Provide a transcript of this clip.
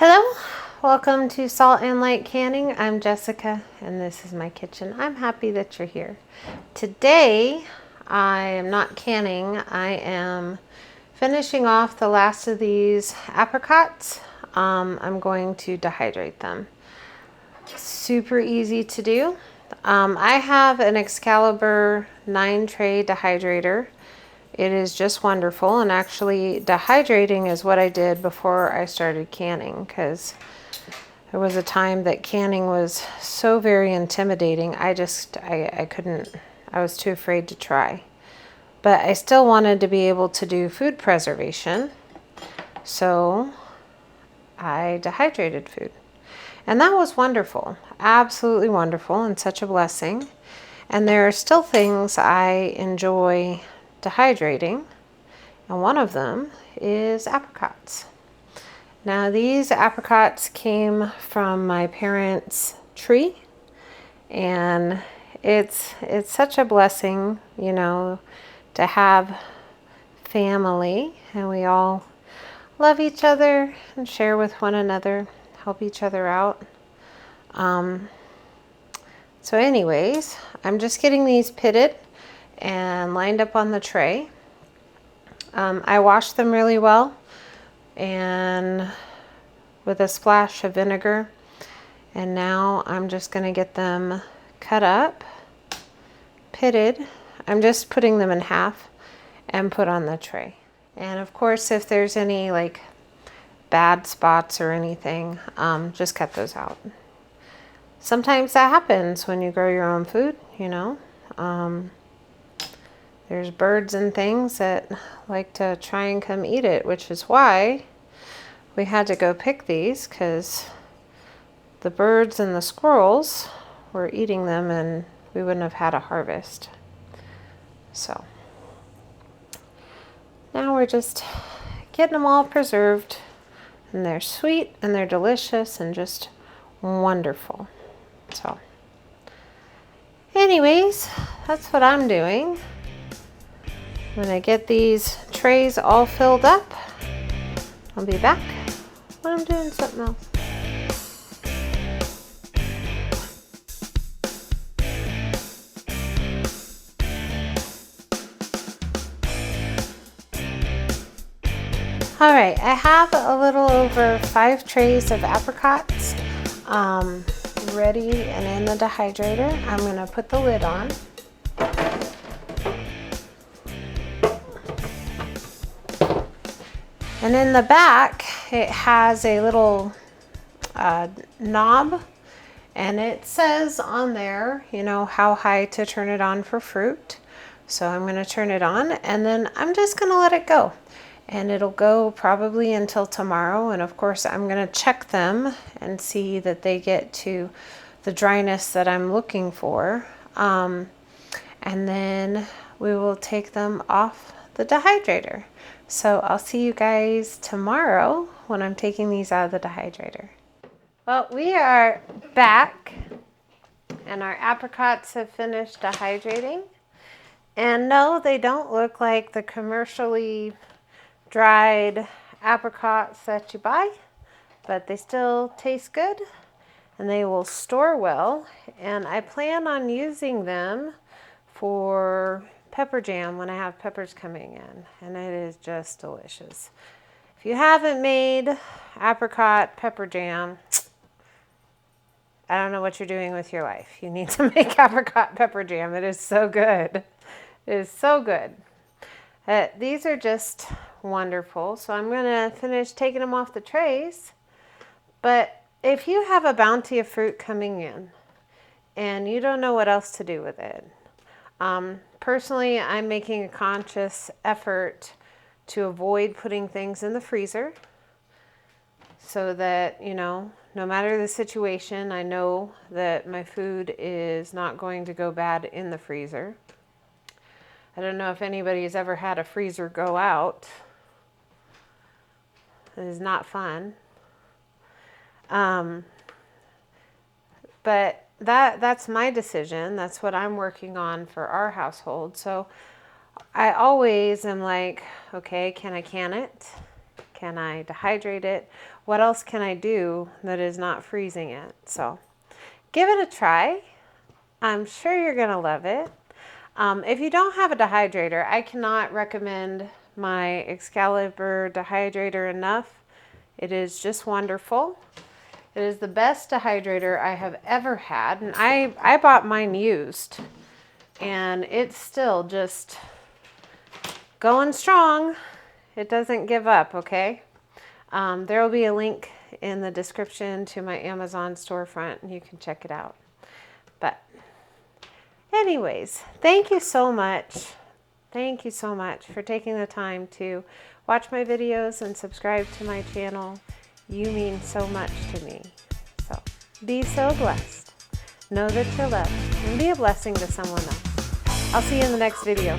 Hello, welcome to Salt and Light Canning. I'm Jessica and this is my kitchen. I'm happy that you're here. Today I am not canning, I am finishing off the last of these apricots. I'm going to dehydrate them. Super easy to do. I have an Excalibur 9 tray dehydrator. It is just wonderful, and actually dehydrating is what I did before I started canning, because there was a time that canning was so very intimidating. I couldn't, I was too afraid to try. But I still wanted to be able to do food preservation, so I dehydrated food. And that was wonderful, absolutely wonderful, and such a blessing. And there are still things I enjoy dehydrating, and one of them is apricots. Now these apricots came from my parents' tree, and it's such a blessing, you know, to have family and we all love each other and share with one another, help each other out. So anyways, I'm just getting these pitted and lined up on the tray. I washed them really well and with a splash of vinegar, and now I'm just going to get them cut up, pitted. I'm just putting them in half and put on the tray. And of course, if there's any like bad spots or anything, just cut those out. Sometimes that happens when you grow your own food, you know. There's birds and things that like to try and come eat it, which is why we had to go pick these, because the birds and the squirrels were eating them and we wouldn't have had a harvest. So now we're just getting them all preserved, and they're sweet and they're delicious and just wonderful. So anyways, that's what I'm doing. When I get these trays all filled up, I'll be back when I'm doing something else. All right, I have a little over 5 trays of apricots ready and in the dehydrator. I'm gonna put the lid on. And in the back, it has a little knob, and it says on there, you know, how high to turn it on for fruit. So I'm going to turn it on, and then I'm just going to let it go. And it'll go probably until tomorrow. And of course, I'm going to check them and see that they get to the dryness that I'm looking for. And then we will take them off the dehydrator. So I'll see you guys tomorrow when I'm taking these out of the dehydrator. Well, we are back and our apricots have finished dehydrating. And no, they don't look like the commercially dried apricots that you buy, but they still taste good and they will store well. And I plan on using them for pepper jam when I have peppers coming in, and it is just delicious. If you haven't made apricot pepper jam, I don't know what you're doing with your life. You need to make apricot pepper jam. It is so good. It is so good. These are just wonderful. So I'm going to finish taking them off the trays. But if you have a bounty of fruit coming in and you don't know what else to do with it, personally, I'm making a conscious effort to avoid putting things in the freezer so that, you know, no matter the situation, I know that my food is not going to go bad in the freezer. I don't know if anybody has ever had a freezer go out. It is not fun. But that's my decision. That's what I'm working on for our household. So I always am like, okay, can I can it? can I dehydrate it? What else can I do that is not freezing it? So give it a try. I'm sure you're going to love it. If you don't have a dehydrator, I cannot recommend my Excalibur dehydrator enough. It is just wonderful. It is the best dehydrator I have ever had. And I bought mine used. And it's still just going strong. It doesn't give up, okay? There will be a link in the description to my Amazon storefront, and you can check it out. But anyways, thank you so much. Thank you so much for taking the time to watch my videos and subscribe to my channel. You mean so much to me. So be so blessed. Know that you're loved and be a blessing to someone else. I'll see you in the next video.